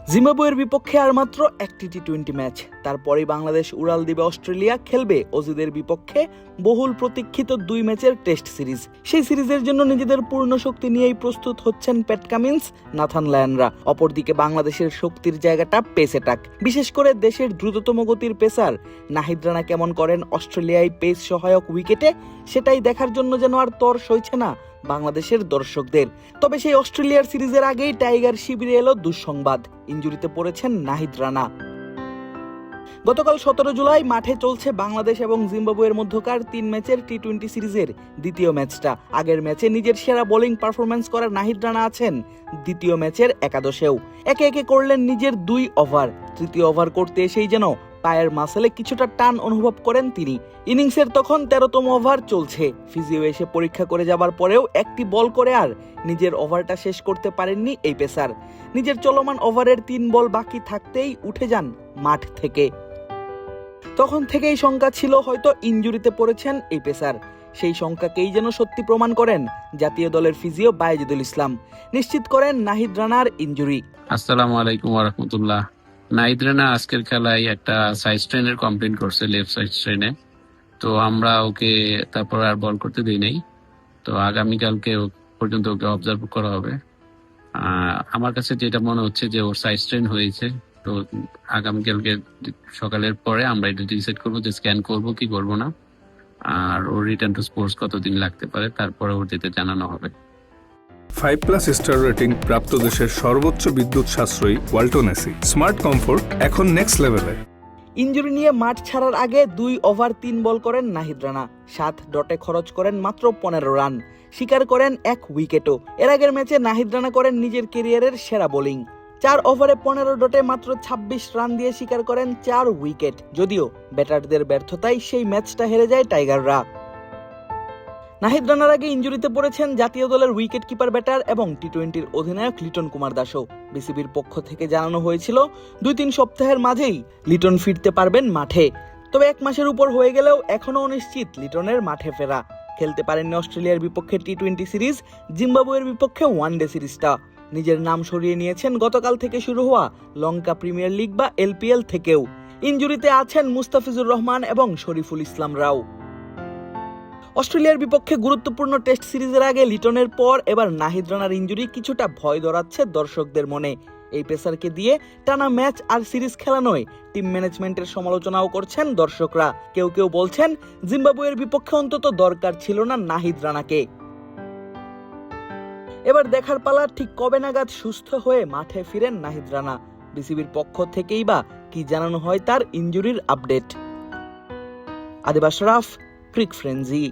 জিম্বাবুয়ের বিপক্ষে আর মাত্র একটি টি-20 ম্যাচ, তারপরেই বাংলাদেশ উড়াল দিবে অস্ট্রেলিয়া, খেলবে অজিদের বিপক্ষে বহুল প্রতীক্ষিত 2 ম্যাচের টেস্ট সিরিজ। সেই সিরিজের জন্য নিজেদের পূর্ণ শক্তি নিয়েই প্রস্তুত হচ্ছেন প্যাট কামিন্স, নাথান লায়নরা। অপরদিকে বাংলাদেশের শক্তির জায়গাটা পেস অ্যাটাক, বিশেষ করে দেশের দ্রুততম গতির পেসার নাহিদ রানা কেমন করেন অস্ট্রেলিয়ায় পেস সহায়ক উইকেটে, সেটাই দেখার জন্য যেন আর তর সইছে না বাংলাদেশের দর্শকদের। তবে সেই অস্ট্রেলিয়ার সিরিজের আগেই টাইগার শিবিরে এলো দুঃসংবাদ, ইনজুরিতে পড়েছেন নাহিদ রানা। গতকাল 17 জুলাই মাঠে চলছে বাংলাদেশ এবং জিম্বাবুয়ের মধ্যকার 3 ম্যাচের টি-20 সিরিজের দ্বিতীয় ম্যাচটা। আগের ম্যাচে নিজের সেরা বোলিং পারফরম্যান্স করা নাহিদ রানা আছেন দ্বিতীয় ম্যাচের একাদশেও। একে একে করলেন নিজের 2 ওভার। তৃতীয় ওভার করতে এসেই যেন পায়ের মাসেলে কিছুটা টান অনুভব করেন তিনি। ইনিংসের তখন 13তম ওভার চলছে। ফিজিও এসে পরীক্ষা করে যাবার পরেও একটি বল করে আর নিজের ওভারটা শেষ করতে পারেননি এই পেসার। নিজের চলমান ওভারের 3 বল বাকি থাকতেই উঠে যান মাঠ থেকে। তখন থেকেই শঙ্কা ছিল হয়তো ইনজুরিতে পড়েছেন এই পেসার। সেই শঙ্কাকেই যেন সত্যি প্রমাণ করেন জাতীয় দলের ফিজিও বায়েজিদুল ইসলাম। নিশ্চিত করেন নাহিদ রানার ইনজুরি। আসসালামু আলাইকুম ওয়া রাহমাতুল্লাহ। নাহিদ রানা আজকের খেলায় একটা সাইড স্ট্রেনের কমপ্লেন করছে, লেফট সাইড স্ট্রেনে। তো আমরা ওকে তারপর আর বল করতে দিই নাই। তো আগামীকালকে পর্যন্ত ওকে অবজার্ভ করা হবে। আমার কাছে যেটা মনে হচ্ছে যে ওর সাইড স্ট্রেন হয়েছে। তো আগামীকালকে সকালের পরে আমরা এটা ডিসাইড করবো যে স্ক্যান করবো কি করবো না, আর ওর রিটার্ন টু স্পোর্টস কতদিন লাগতে পারে তারপরে ওর যেতে জানানো হবে। 5+ স্টার রেটিং প্রাপ্ত দেশের সর্বোচ্চ বিদ্যুৎ সাশ্রয়ী ওয়ালটন এসি। স্মার্ট কমফোর্ট এখন নেক্সট লেভেলে। ইনজুরি নিয়ে মাঠ ছাড়ার আগে 2 ওভার 3 বল করেন নাহিদ রানা। 7 ডটে খরচ করেন মাত্র 15 রান, শিকার করেন 1 উইকেটও। এর আগের ম্যাচে নাহিদ রানা করেন নিজের ক্যারিয়ারের সেরা বোলিং। 4 ওভারে 15 ডটে মাত্র 26 রান দিয়ে শিকার করেন 4 উইকেট। যদিও ব্যাটারদের ব্যর্থতায় সেই ম্যাচটা হেরে যায় টাইগাররা। নাহিদ রানার আগে ইনজুরিতে পড়েছেন জাতীয় দলের উইকেট কিপার ব্যাটার এবং টি-20 অধিনায়ক লিটন কুমার দাসও। বিসিবির পক্ষ থেকে জানানো হয়েছিল 2-3 সপ্তাহের মাঝেই লিটন ফিরতে পারবেন মাঠে। তবে 1 মাসের উপর হয়ে গেলেও এখনো অনিশ্চিত লিটনের মাঠে ফেরা। খেলতে পারেননি অস্ট্রেলিয়ার বিপক্ষে টি-20 সিরিজ, জিম্বাবুয়ের বিপক্ষে ওয়ানডে সিরিজটা। নিজের নাম সরিয়ে নিয়েছেন গতকাল থেকে শুরু হওয়া লঙ্কা প্রিমিয়ার লিগ বা এলপিএল থেকেও। ইনজুরিতে আছেন মুস্তাফিজুর রহমান এবং শরীফুল ইসলাম রাও। অস্ট্রেলিয়ার বিপক্ষে গুরুত্বপূর্ণ টেস্ট সিরিজের আগে লিটনের পর এবার নাহিদ রানার ইনজুরি কিছুটা ভয় ধরাচ্ছে দর্শকদের মনে। এই পেসারকে দিয়ে টানা ম্যাচ আর সিরিজ খেলা নয়, টিম ম্যানেজমেন্টের সমালোচনাও করছেন দর্শকরা। কেউ কেউ বলছেন জিম্বাবুয়ের বিপক্ষে অন্তত দরকার ছিল না নাহিদ রানাকে। এবার দেখার পালা ঠিক কবে নাগাদ সুস্থ হয়ে মাঠে ফিরেন নাহিদ রানা। বিসিবির পক্ষ থেকেই বা কি জানানো হয় তার ইনজুরির আপডেট। আদিব আশরাফ, ক্রিক ফ্রেঞ্জি।